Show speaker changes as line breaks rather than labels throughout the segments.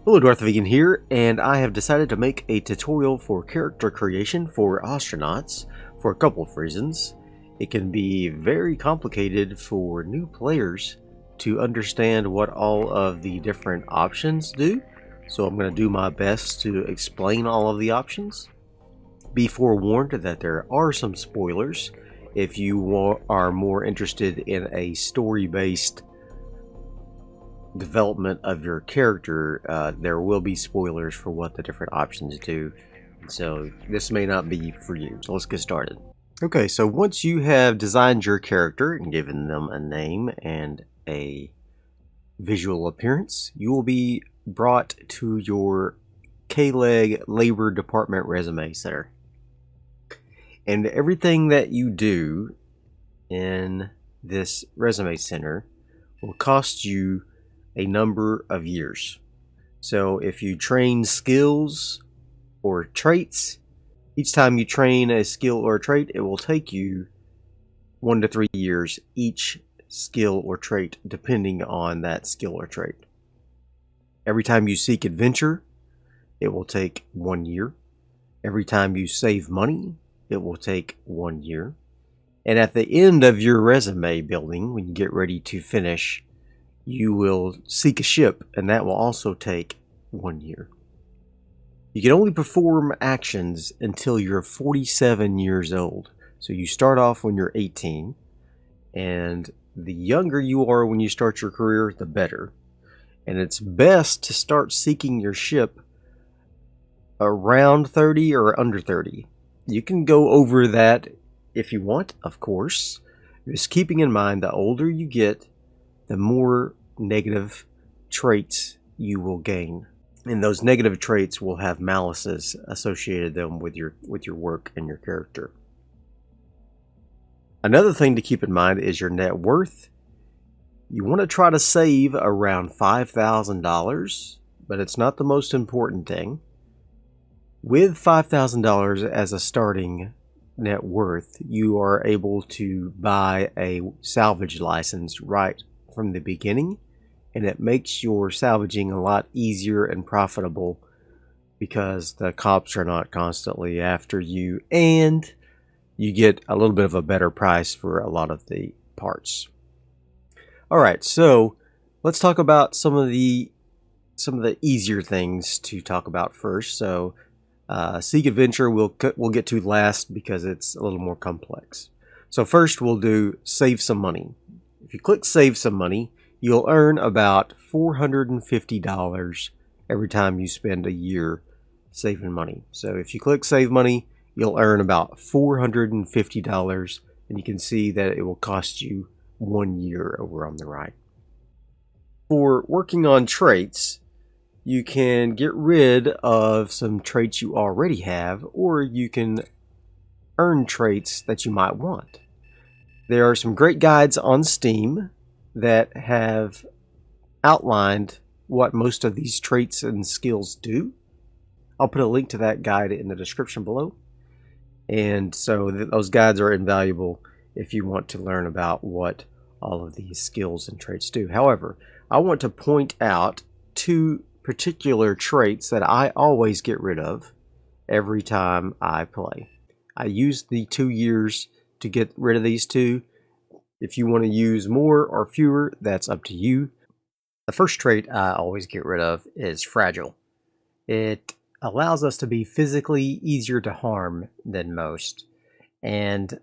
Hello, Darthvegan here, and I have decided to make a tutorial for character creation for Ostranauts for a couple of reasons. It can be very complicated for new players to understand what all of the different options do, so I'm going to do my best to explain all of the options. Be forewarned that there are some spoilers. If you are more interested in a story-based development of your character, there will be spoilers for what the different options do, so this may not be for you. So let's get started. Okay, so once you have designed your character and given them a name and a visual appearance, you will be brought to your K-Leg Labor Department Resume Center, and everything that you do in this resume center will cost you a number of years. So if you train skills or traits, each time you train a skill or a trait, it will take you 1 to 3 years each skill or trait, depending on that skill or trait. Every time you seek adventure, it will take 1 year. Every time you save money, it will take 1 year. And at the end of your resume building, when you get ready to finish, you will seek a ship, and that will also take 1 year. You can only perform actions until you're 47 years old. So you start off when you're 18, and the younger you are when you start your career, the better. And it's best to start seeking your ship around 30 or under 30. You can go over that if you want, of course. Just keeping in mind, the older you get, the more negative traits you will gain, and those negative traits will have malices associated them with your work and your character. Another thing to keep in mind is your net worth. You want to try to save around $5,000, but it's not the most important thing. With $5,000 as a starting net worth, you are able to buy a salvage license right from the beginning, and it makes your salvaging a lot easier and profitable because the cops are not constantly after you, and you get a little bit of a better price for a lot of the parts. Alright, so let's talk about some of the easier things to talk about first. So Seek Adventure we'll get to last because it's a little more complex. So first we'll do Save Some Money. If you click Save Some Money, you'll earn about $450 every time you spend a year saving money. So if you click Save Money, you'll earn about $450, and you can see that it will cost you 1 year over on the right. For working on traits, you can get rid of some traits you already have, or you can earn traits that you might want. There are some great guides on Steam that have outlined what most of these traits and skills do. I'll put a link to that guide in the description below. And so those guides are invaluable if you want to learn about what all of these skills and traits do. However, I want to point out 2 particular traits that I always get rid of every time I play. I use the 2 years to get rid of these 2. If you want to use more or fewer, that's up to you. The first trait I always get rid of is Fragile. It allows us to be physically easier to harm than most. And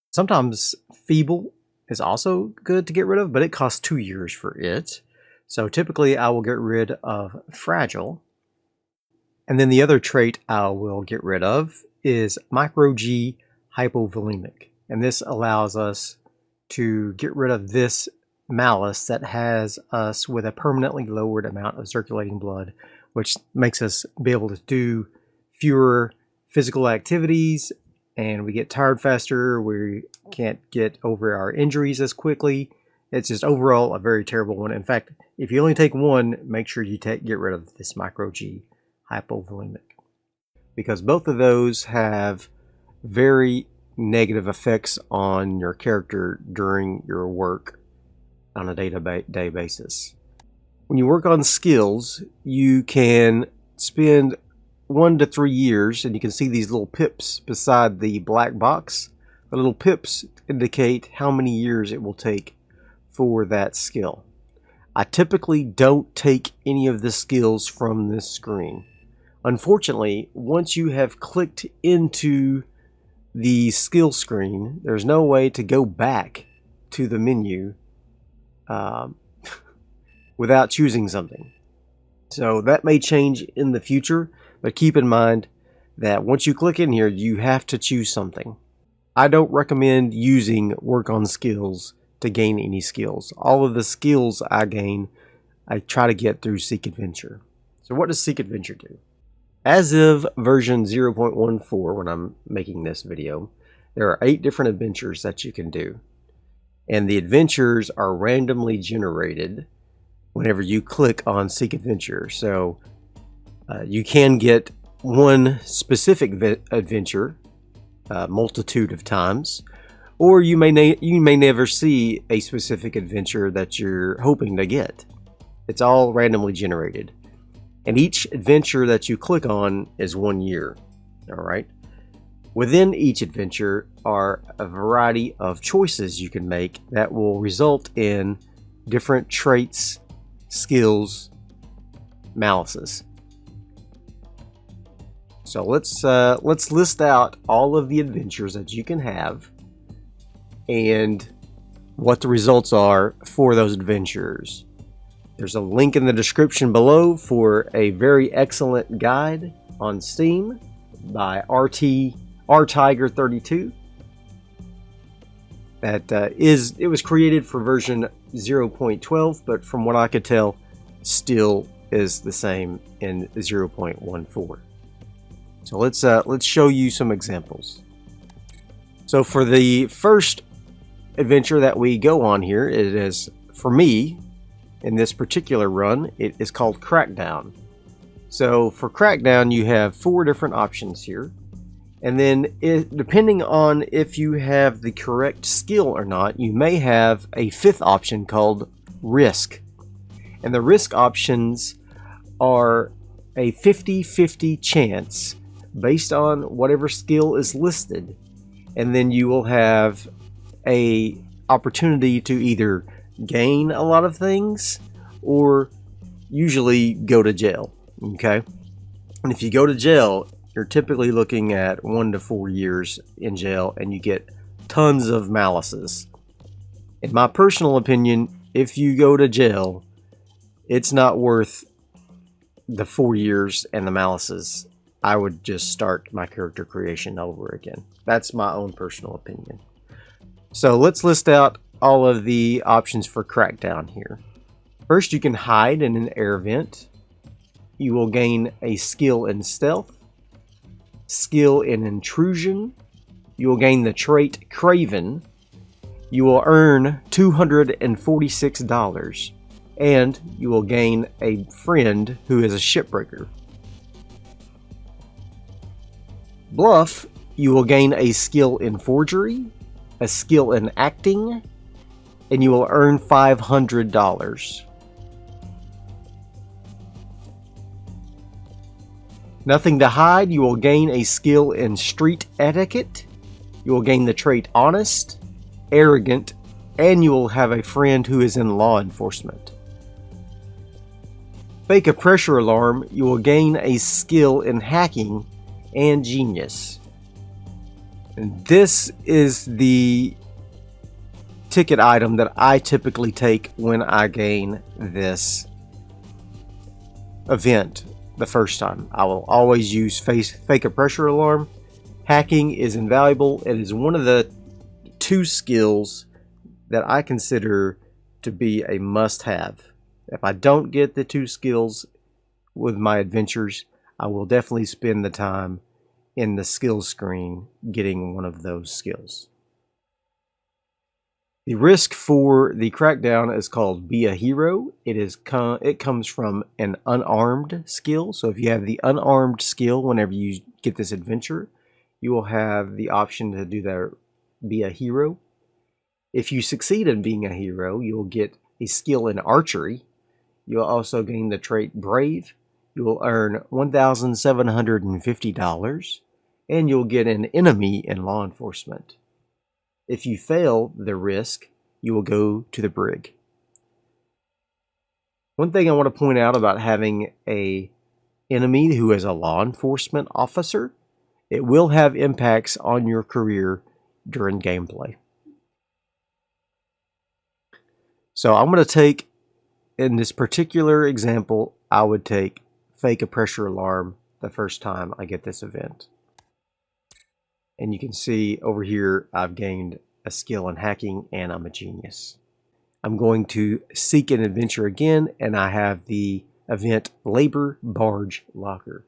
sometimes Feeble is also good to get rid of, but it costs 2 years for it. So typically I will get rid of Fragile. And then the other trait I will get rid of is Micro G Hypovolemic. And this allows us to get rid of this malice that has us with a permanently lowered amount of circulating blood, which makes us be able to do fewer physical activities, and we get tired faster. We can't get over our injuries as quickly. It's just overall a very terrible one. In fact, if you only take one, make sure you get rid of this Micro G Hypovolemic, because both of those have very negative effects on your character during your work on a day-to-day basis. when you work on skills, you can spend 1 to 3 years, and you can see these little pips beside the black box. The little pips indicate how many years it will take for that skill. I typically don't take any of the skills from this screen. Unfortunately, once you have clicked into the skill screen, there's no way to go back to the menu without choosing something. So that may change in the future, but keep in mind that once you click in here, you have to choose something. I don't recommend using work on skills to gain any skills. All of the skills I gain, I try to get through Seek Adventure. So what does Seek Adventure do? As of version 0.14, when I'm making this video, there are 8 different adventures that you can do. And the adventures are randomly generated whenever you click on Seek Adventure. So you can get one specific adventure a multitude of times, or you may never see a specific adventure that you're hoping to get. It's all randomly generated. And each adventure that you click on is 1 year. Alright? Within each adventure are a variety of choices you can make that will result in different traits, skills, malices. So let's list out all of the adventures that you can have and what the results are for those adventures. There's a link in the description below for a very excellent guide on Steam by rtiger32. It was created for version 0.12, but from what I could tell, still is the same in 0.14. So let's show you some examples. So for the first adventure that we go on here, it is, for me, in this particular run, it is called Crackdown. So for Crackdown, you have 4 different options here. And then depending on if you have the correct skill or not, you may have a 5th option called Risk. And the risk options are a 50-50 chance based on whatever skill is listed. And then you will have a opportunity to either gain a lot of things or usually go to jail. Okay? And if you go to jail, you're typically looking at 1 to 4 years in jail, and you get tons of malices. In my personal opinion, if you go to jail, it's not worth the 4 years and the malices. I would just start my character creation over again. That's my own personal opinion. So let's list out all of the options for Crackdown here. First, you can hide in an air vent. You will gain a skill in stealth, skill in intrusion. You will gain the trait Craven. You will earn $246, and you will gain a friend who is a shipbreaker. Bluff, you will gain a skill in forgery, a skill in acting, and you will earn $500. Nothing to hide, you will gain a skill in street etiquette, you will gain the trait honest, arrogant, and you will have a friend who is in law enforcement. Fake a pressure alarm, you will gain a skill in hacking and genius. And this is the ticket item that I typically take when I gain this event the first time. I will always use fake a pressure alarm. Hacking is invaluable. It is one of the 2 skills that I consider to be a must-have. If I don't get the 2 skills with my adventures, I will definitely spend the time in the skills screen getting one of those skills. The risk for the Crackdown is called Be a Hero. It comes from an unarmed skill. So if you have the unarmed skill whenever you get this adventure, you will have the option to do that, Be a Hero. If you succeed in being a hero, you'll get a skill in archery. You'll also gain the trait Brave. You will earn $1,750, and you'll get an enemy in law enforcement. If you fail the risk, you will go to the brig. One thing I want to point out about having an enemy who is a law enforcement officer, it will have impacts on your career during gameplay. So I'm going to take, in this particular example, I would take fake a pressure alarm the first time I get this event. And you can see over here I've gained a skill in hacking and I'm a genius. I'm going to seek an adventure again, and I have the event Labor Barge Locker.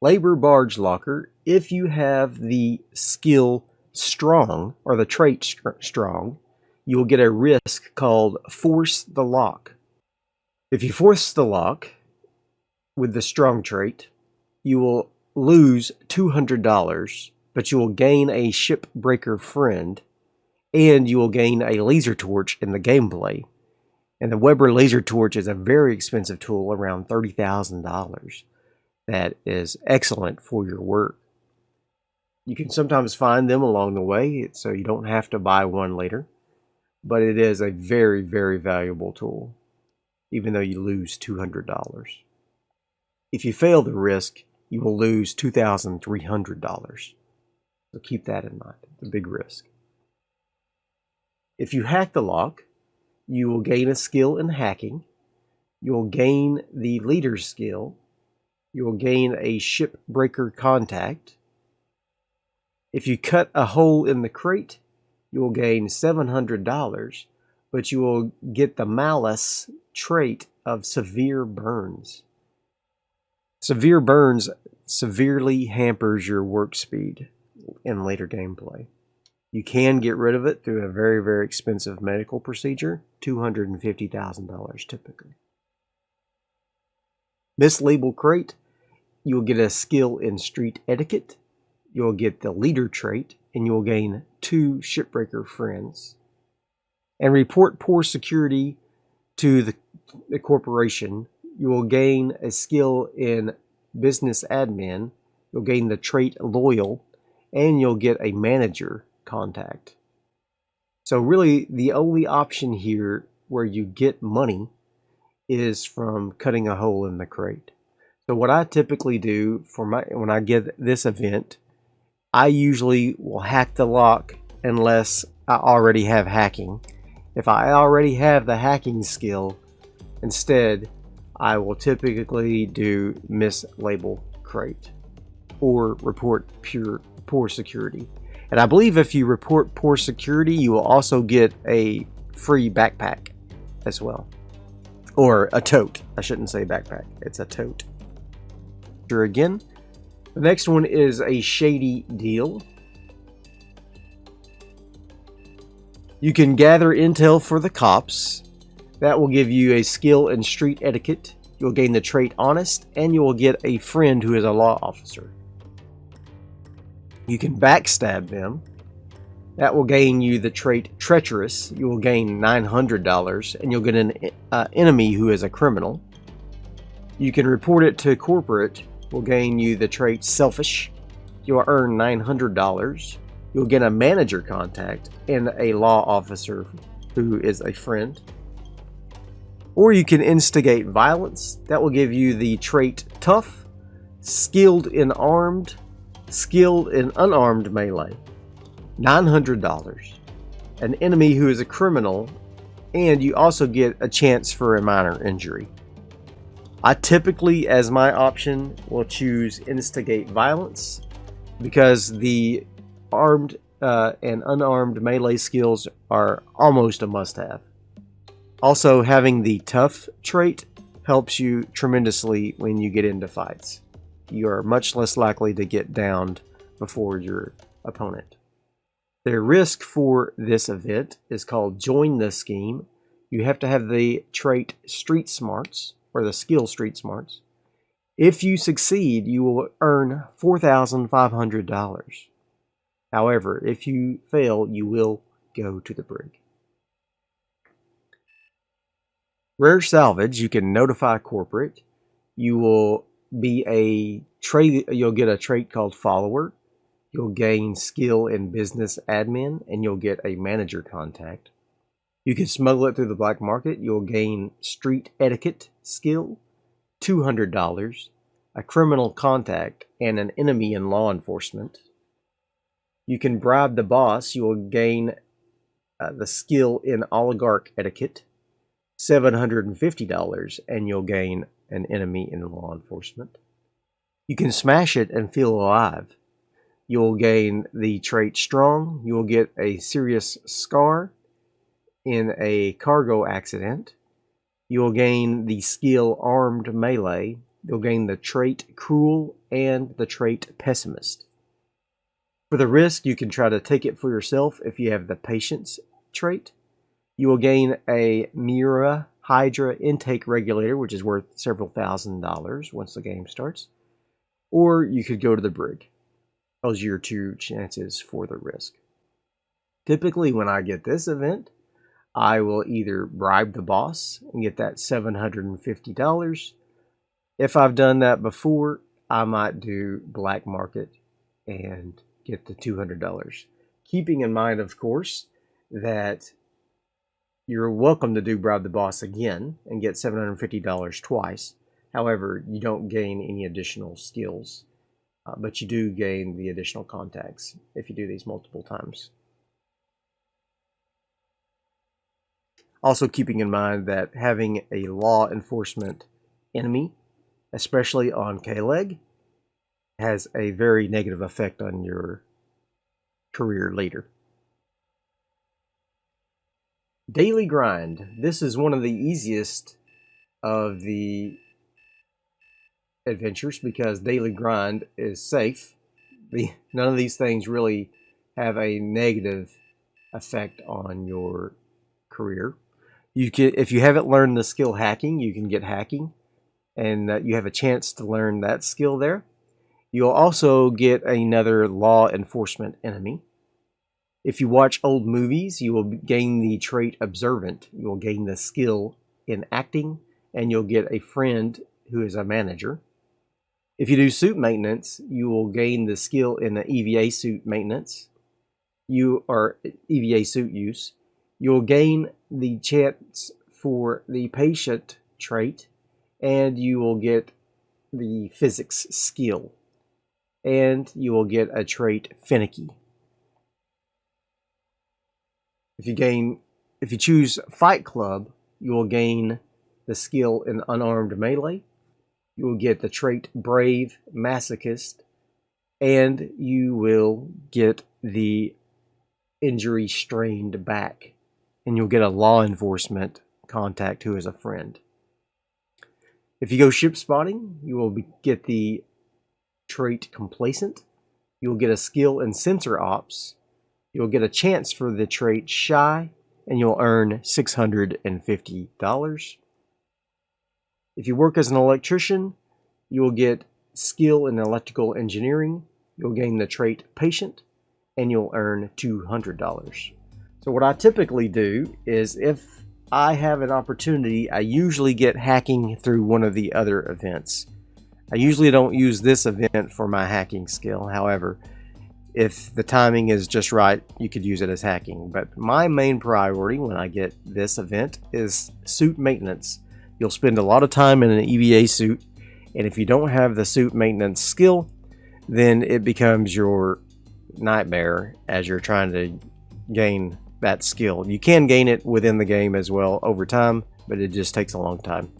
Labor Barge Locker, if you have the skill Strong, or the trait Strong, you will get a risk called Force the Lock. If you force the lock with the Strong trait, you will lose $200, but you will gain a shipbreaker friend, and you will gain a laser torch in the gameplay. And the Weber laser torch is a very expensive tool, around $30,000. That is excellent for your work. You can sometimes find them along the way, so you don't have to buy one later. But it is a very, very valuable tool, even though you lose $200. If you fail the risk, you will lose $2,300. So keep that in mind, the big risk. If you hack the lock, you will gain a skill in hacking. You will gain the leader's skill. You will gain a shipbreaker contact. If you cut a hole in the crate, you will gain $700, but you will get the malice trait of severe burns. Severe burns severely hampers your work speed in later gameplay. You can get rid of it through a very, very expensive medical procedure, $250,000 typically. Mislabel crate, you will get a skill in street etiquette. You will get the leader trait, and you will gain 2 shipbreaker friends. And report poor security to the corporation. You will gain a skill in business admin. You'll gain the trait loyal, and you'll get a manager contact. So really, the only option here where you get money is from cutting a hole in the crate. So what I typically do for when I get this event, I usually will hack the lock unless I already have hacking. If I already have the hacking skill, instead, I will typically do mislabel crate or report poor security. And I believe if you report poor security, you will also get a free backpack as well. Or a tote. I shouldn't say backpack. It's a tote. Here again. The next one is a Shady deal. You can gather intel for the cops. That will give you a skill in street etiquette. You'll gain the trait Honest, and you will get a friend who is a law officer. You can backstab them. That will gain you the trait Treacherous. You will gain $900, and you'll get an enemy who is a criminal. You can report it to corporate. Will gain you the trait Selfish. You'll earn $900. You'll get a manager contact and a law officer who is a friend. Or you can instigate violence. That will give you the trait Tough, skilled in unarmed melee, $900. An enemy who is a criminal, and you also get a chance for a minor injury. I typically, as my option, will choose instigate violence because the armed and unarmed melee skills are almost a must-have. Also, having the Tough trait helps you tremendously when you get into fights. You are much less likely to get downed before your opponent. The risk for this event is called Join the Scheme. You have to have the trait Street Smarts, or the skill Street Smarts. If you succeed, you will earn $4,500. However, if you fail, you will go to the brig. Rare salvage, you can notify corporate. You will be a trait. You'll get a trait called follower. You'll gain skill in business admin, and you'll get a manager contact. You can smuggle it through the black market. You'll gain street etiquette skill, $200, a criminal contact, and an enemy in law enforcement. You can bribe the boss. You will gain the skill in oligarch etiquette, $750, and you'll gain an enemy in law enforcement. You can smash it and feel alive. You'll gain the trait strong. You will get a serious scar in a cargo accident. You will gain the skill armed melee. You'll gain the trait cruel and the trait pessimist. For the risk, you can try to take it for yourself if you have the patience trait. You will gain a Mira Hydra intake regulator, which is worth several $1,000s once the game starts. Or you could go to the brig. Those are your two chances for the risk. Typically, when I get this event, I will either bribe the boss and get that $750. If I've done that before, I might do black market and get the $200. Keeping in mind, of course, that you're welcome to do bribe the boss again and get $750 twice. However, you don't gain any additional skills, but you do gain the additional contacts if you do these multiple times. Also keeping in mind that having a law enforcement enemy, especially on K-Leg, has a very negative effect on your career later. Daily grind. This is one of the easiest of the adventures because daily grind is safe. None of these things really have a negative effect on your career. If you haven't learned the skill hacking, you can get hacking, and you have a chance to learn that skill there. You'll also get another law enforcement enemy. If you watch old movies, you will gain the trait observant. You will gain the skill in acting, and you'll get a friend who is a manager. If you do suit maintenance, you will gain the skill in the EVA suit maintenance. EVA suit use. You'll gain the chance for the patient trait, and you will get the physics skill. And you will get a trait finicky. If you choose Fight Club, you will gain the skill in unarmed melee. You will get the trait Brave Masochist, and you will get the injury strained back, and you'll get a law enforcement contact who is a friend. If you go ship spotting, you will get the trait Complacent. You'll get a skill in sensor ops. You'll get a chance for the trait Shy, and you'll earn $650. If you work as an electrician, you will get skill in electrical engineering. You'll gain the trait Patient, and you'll earn $200. So what I typically do is if I have an opportunity, I usually get hacking through one of the other events. I usually don't use this event for my hacking skill. However, if the timing is just right, you could use it as hacking. But my main priority when I get this event is suit maintenance. You'll spend a lot of time in an EVA suit, and if you don't have the suit maintenance skill, then it becomes your nightmare as you're trying to gain that skill. You can gain it within the game as well over time, but it just takes a long time.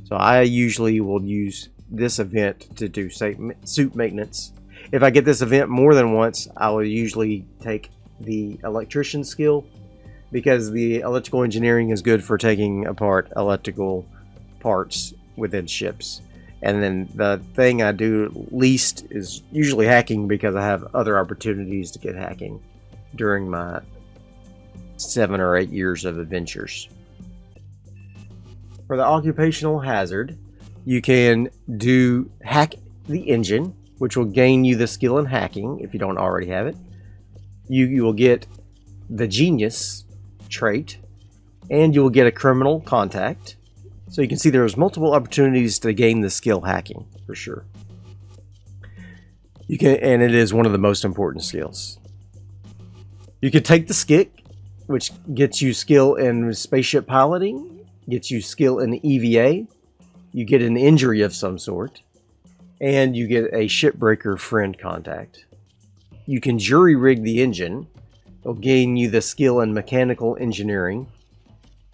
So I usually will use this event to do suit maintenance. If I get this event more than once, I will usually take the electrician skill, because the electrical engineering is good for taking apart electrical parts within ships. And then the thing I do least is usually hacking, because I have other opportunities to get hacking during my 7 or 8 years of adventures. For the occupational hazard, you can do hack the engine, which will gain you the skill in hacking if you don't already have it. You will get the genius trait, and you will get a criminal contact So you can see there's multiple opportunities to gain the skill hacking, for sure. You can, and it is one of the most important skills. You can take the Skick, which gets you skill in spaceship piloting, gets you skill in EVA, you get an injury of some sort, and you get a shipbreaker friend contact. You can jury rig the engine. It'll gain you the skill in mechanical engineering.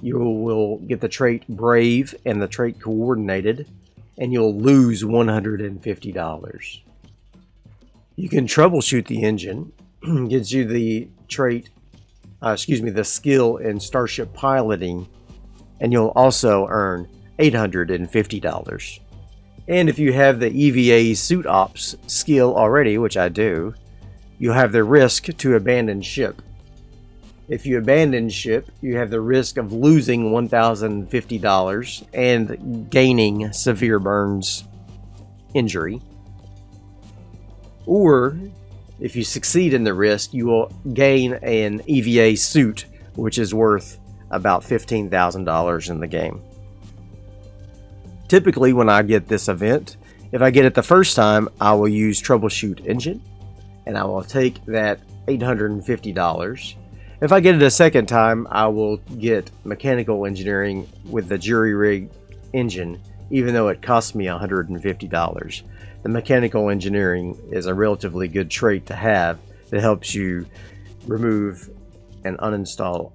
You will get the trait Brave and the trait Coordinated, and you'll lose $150. You can troubleshoot the engine, gives you the trait, the skill in starship piloting, and you'll also earn $850. And if you have the EVA suit ops skill already, which I do, you'll have the risk to abandon ship. If you abandon ship, you have the risk of losing $1,050 and gaining severe burns injury. Or, if you succeed in the risk, you will gain an EVA suit, which is worth about $15,000 in the game. Typically, when I get this event, if I get it the first time, I will use Troubleshoot Engine, and I will take that $850. If I get it a second time, I will get Mechanical Engineering with the Jury Rig Engine, even though it costs me $150. The Mechanical Engineering is a relatively good trait to have that helps you remove and uninstall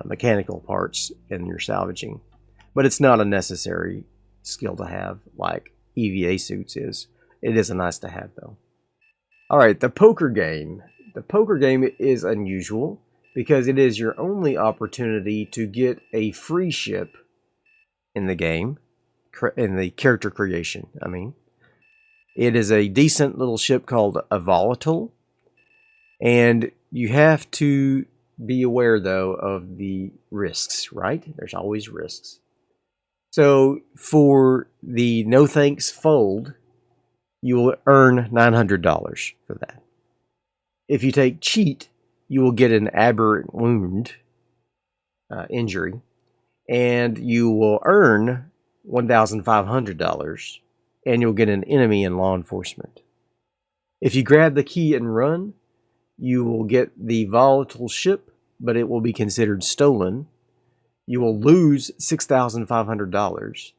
mechanical parts in your salvaging. But it's not a necessary skill to have like EVA suits is. It is a nice to have though. Alright, the poker game. The poker game is unusual because it is your only opportunity to get a free ship in the game, in the character creation, I mean. It is a decent little ship called a Volatile, and you have to be aware though of the risks, right? There's always risks. So for the no thanks fold, you will earn $900 for that. If you take cheat, you will get an aberrant wound injury, and you will earn $1,500, and you'll get an enemy in law enforcement. If you grab the key and run, you will get the volatile ship, but it will be considered stolen. You will lose $6,500.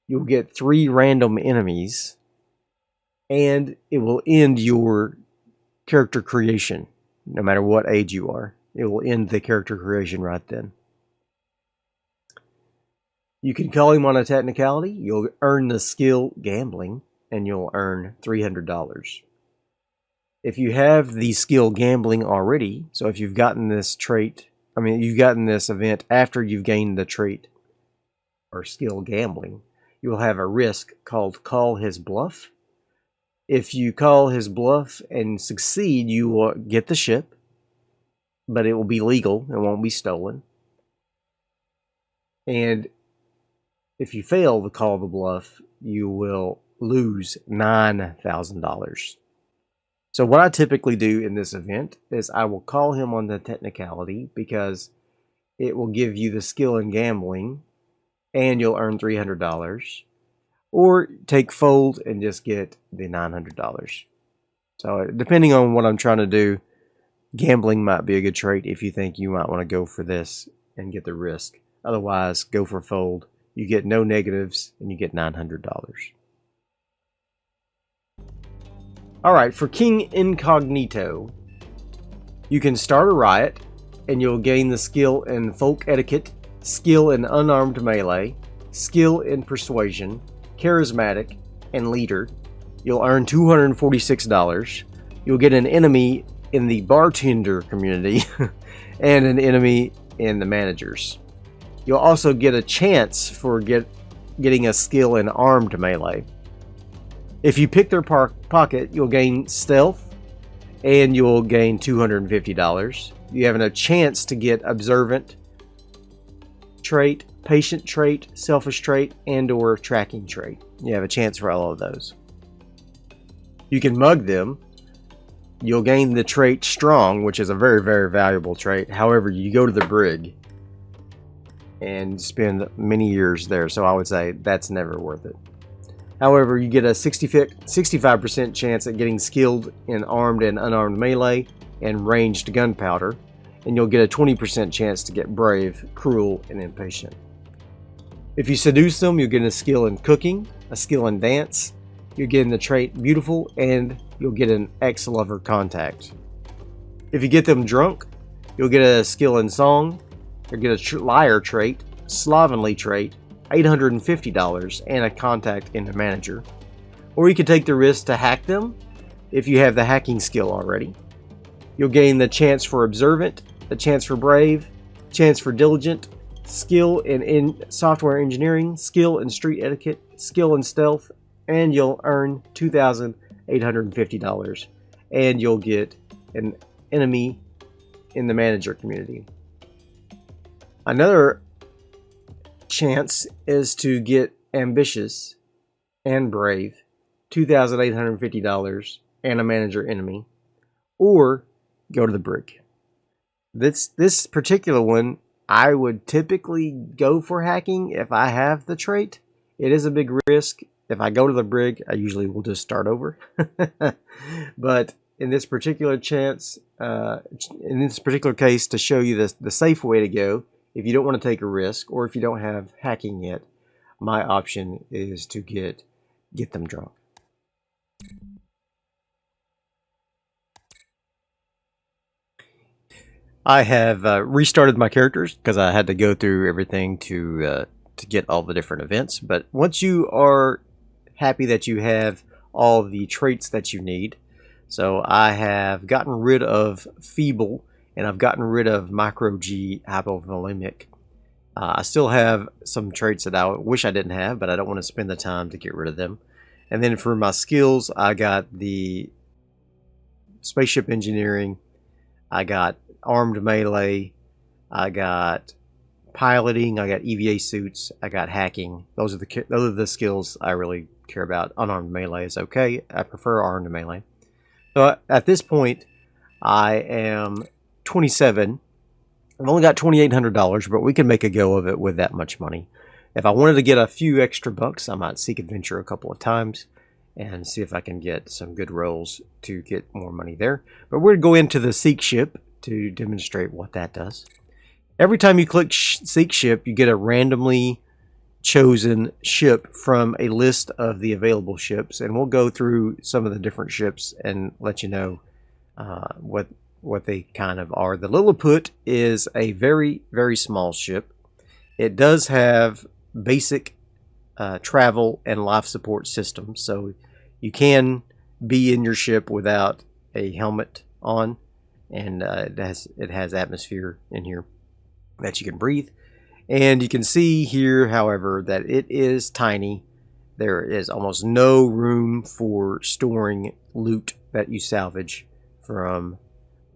You'll get 3 random enemies, and it will end your character creation, no matter what age you are. It will end the character creation right then. You can call him on a technicality. You'll earn the skill Gambling, and you'll earn $300. If you have the skill Gambling already, so if you've gotten this trait, you've gotten this event after you've gained the trait or skill Gambling, you'll have a risk called Call His Bluff. If you call his bluff and succeed, you will get the ship, but it will be legal. It won't be stolen. And if you fail to call the bluff, you will lose $9,000. So what I typically do in this event is I will call him on the technicality because it will give you the skill in Gambling and you'll earn $300. Or take fold and just get the $900. So depending on what I'm trying to do, Gambling might be a good trait if you think you might want to go for this and get the risk. Otherwise, go for fold. You get no negatives and you get $900. Alright, for King Incognito, you can start a riot and you'll gain the skill in Folk Etiquette, skill in Unarmed Melee, skill in Persuasion, Charismatic, and Leader. You'll earn $246. You'll get an enemy in the bartender community and an enemy in the managers. You'll also get a chance for getting a skill in Armed Melee. If you pick their pocket, you'll gain Stealth and you'll gain $250. You have a chance to get Observant trait, Patient trait, Selfish trait, and or Tracking trait. You have a chance for all of those. You can mug them. You'll gain the trait Strong, which is a very, very valuable trait. However, you go to the brig and spend many years there. So I would say that's never worth it. However, you get a 65% chance at getting skilled in armed and unarmed melee and ranged gunpowder, and you'll get a 20% chance to get brave, cruel, and impatient. If you seduce them, you'll get a skill in cooking, a skill in dance, you'll get the trait beautiful, and you'll get an ex-lover contact. If you get them drunk, you'll get a skill in song, you'll get a liar trait, slovenly trait, $850, and a contact in the manager. Or you can take the risk to hack them if you have the hacking skill already. You'll gain the chance for observant, the chance for brave, chance for diligent, skill in software engineering, skill in street etiquette, skill in stealth, and you'll earn $2,850. And you'll get an enemy in the manager community. Another chance is to get ambitious and brave, $2,850, and a manager enemy, or go to the brig. This particular one, I would typically go for hacking if I have the trait. It is a big risk. If I go to the brig, I usually will just start over. But in this particular chance, in this particular case, to show you the safe way to go, if you don't want to take a risk, or if you don't have hacking yet, my option is to get them drunk. I have restarted my characters because I had to go through everything to get all the different events. But once you are happy that you have all the traits that you need, so I have gotten rid of feeble, and I've gotten rid of micro G hypovolemic. I still have some traits that I wish I didn't have, but I don't want to spend the time to get rid of them. And then for my skills, I got the spaceship engineering, I got armed melee, I got piloting, I got EVA suits, I got hacking. Those are the skills I really care about. Unarmed melee is okay. I prefer armed melee. So at this point, I am 27. I've only got $2,800, but we can make a go of it with that much money. If I wanted to get a few extra bucks, I might seek adventure a couple of times and see if I can get some good rolls to get more money there. But we're going to go into the seek ship to demonstrate what that does. Every time you click seek ship, you get a randomly chosen ship from a list of the available ships, and we'll go through some of the different ships and let you know what they kind of are. The Lilliput is a very, very small ship. It does have basic travel and life support systems, so you can be in your ship without a helmet on, and it has atmosphere in here that you can breathe. And you can see here, however, that it is tiny. There is almost no room for storing loot that you salvage from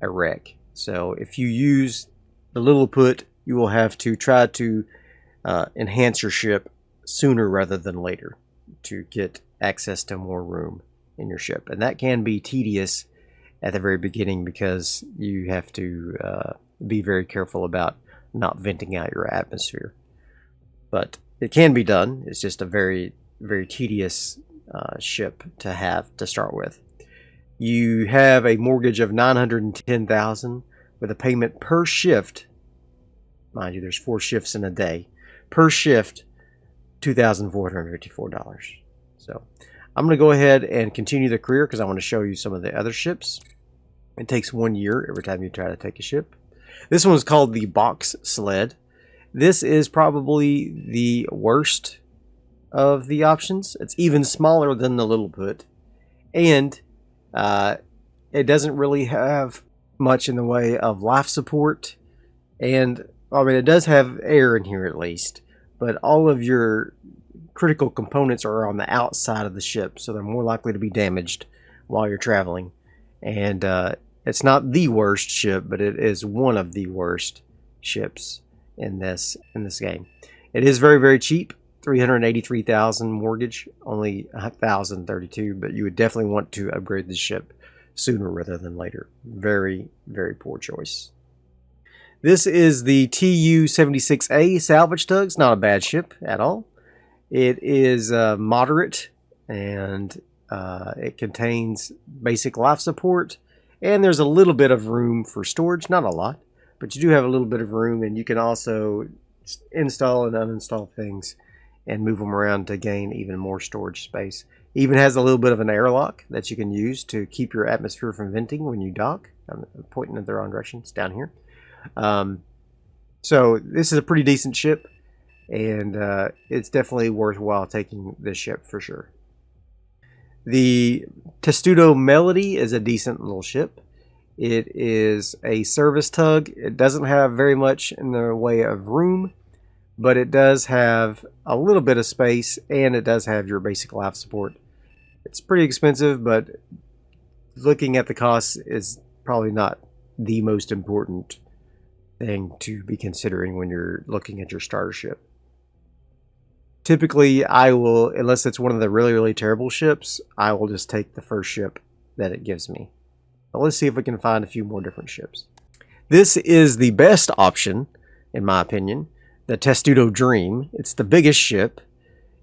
a wreck. So if you use the Lilliput, you will have to try to enhance your ship sooner rather than later to get access to more room in your ship. And that can be tedious at the very beginning because you have to be very careful about not venting out your atmosphere. But it can be done. It's just a very, very tedious ship to have to start with. You have a mortgage of $910,000 with a payment per shift. Mind you, there's 4 shifts in a day. Per shift, $2,454. So I'm going to go ahead and continue the career because I want to show you some of the other ships. It takes 1 year every time you try to take a ship. This one is called the Box Sled. This is probably the worst of the options. It's even smaller than the Lilliput. And it doesn't really have much in the way of life support. And, I mean, it does have air in here at least. But all of your critical components are on the outside of the ship, so they're more likely to be damaged while you're traveling. And it's not the worst ship, but it is one of the worst ships in this game. It is very, very cheap. $383,000 mortgage, only $1,032, but you would definitely want to upgrade the ship sooner rather than later. Very, very poor choice. This is the TU-76A salvage tug. It's not a bad ship at all. It is moderate, and it contains basic life support, and there's a little bit of room for storage. Not a lot, but you do have a little bit of room, and you can also install and uninstall things and move them around to gain even more storage space. It even has a little bit of an airlock that you can use to keep your atmosphere from venting when you dock. I'm pointing in the wrong direction. It's down here. So this is a pretty decent ship, and it's definitely worthwhile taking this ship for sure. The Testudo Melody is a decent little ship. It is a service tug. It doesn't have very much in the way of room, but it does have a little bit of space, and it does have your basic life support. It's pretty expensive, but looking at the costs is probably not the most important thing to be considering when you're looking at your starter ship. Typically, I will, unless it's one of the really, really terrible ships, I will just take the first ship that it gives me. But let's see if we can find a few more different ships. This is the best option, in my opinion, the Testudo Dream. It's the biggest ship.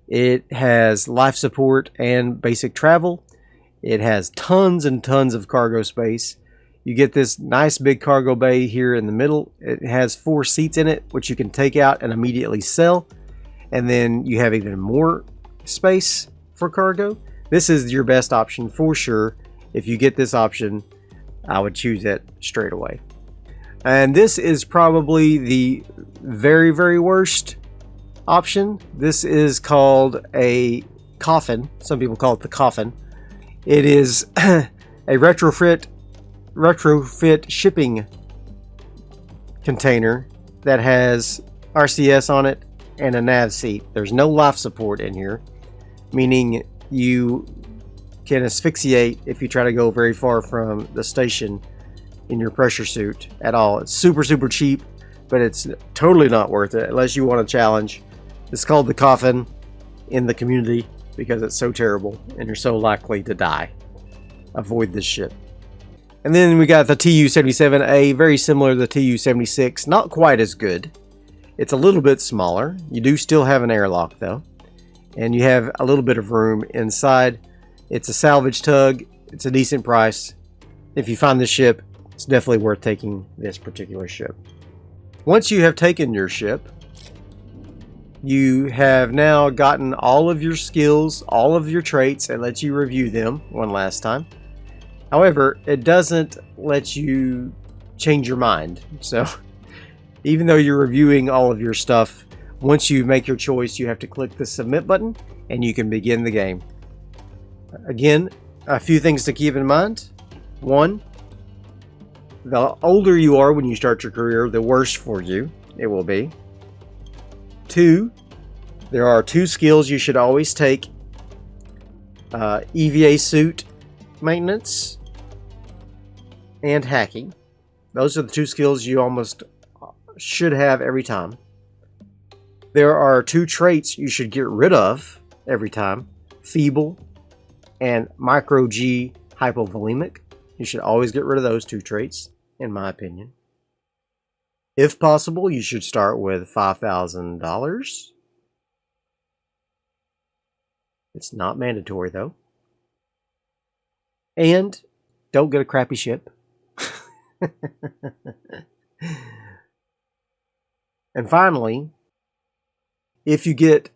It has life support and basic travel. It has tons and tons of cargo space. You get this nice big cargo bay here in the middle. It has 4 seats in it, which you can take out and immediately sell. And then you have even more space for cargo. This is your best option for sure. If you get this option, I would choose it straight away. And this is probably the very, very worst option. This is called a coffin. Some people call it the coffin. It is a retrofit shipping container that has RCS on it and a nav seat. There's no life support in here, meaning you can asphyxiate if you try to go very far from the station in your pressure suit at all. It's super, super cheap, but it's totally not worth it unless you want a challenge. It's called the coffin in the community because it's so terrible and you're so likely to die. Avoid this ship. And then we got the TU-77A, very similar to the TU-76, not quite as good. It's a little bit smaller. You do still have an airlock though, and you have a little bit of room inside. It's a salvage tug. It's a decent price. If you find this ship, it's definitely worth taking this particular ship. Once you have taken your ship, you have now gotten all of your skills, all of your traits, and lets you review them one last time. However, it doesn't let you change your mind. So even though you're reviewing all of your stuff, once you make your choice, you have to click the submit button and you can begin the game. Again, a few things to keep in mind. 1, the older you are when you start your career, the worse for you it will be. 2, there are 2 skills you should always take. EVA suit maintenance and hacking. Those are the 2 skills you almost should have every time. There are 2 traits you should get rid of every time. Feeble and micro G hypovolemic. You should always get rid of those 2 traits, in my opinion. If possible, you should start with $5,000. It's not mandatory though. And don't get a crappy ship. And finally, if you get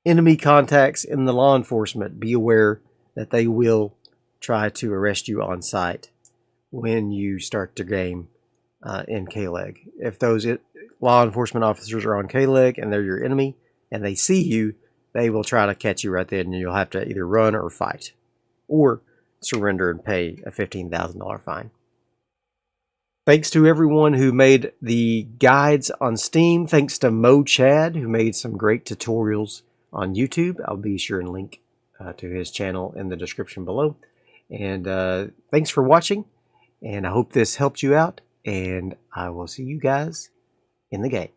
enemy contacts in the law enforcement, be aware that they will try to arrest you on sight when you start the game in K-Leg. If those law enforcement officers are on K-Leg and they're your enemy and they see you, they will try to catch you right then, and you'll have to either run or fight or surrender and pay a $15,000 fine. Thanks to everyone who made the guides on Steam. Thanks to Mo Chad, who made some great tutorials on YouTube. I'll be sure and link to his channel in the description below. And thanks for watching, and I hope this helped you out, and I will see you guys in the game.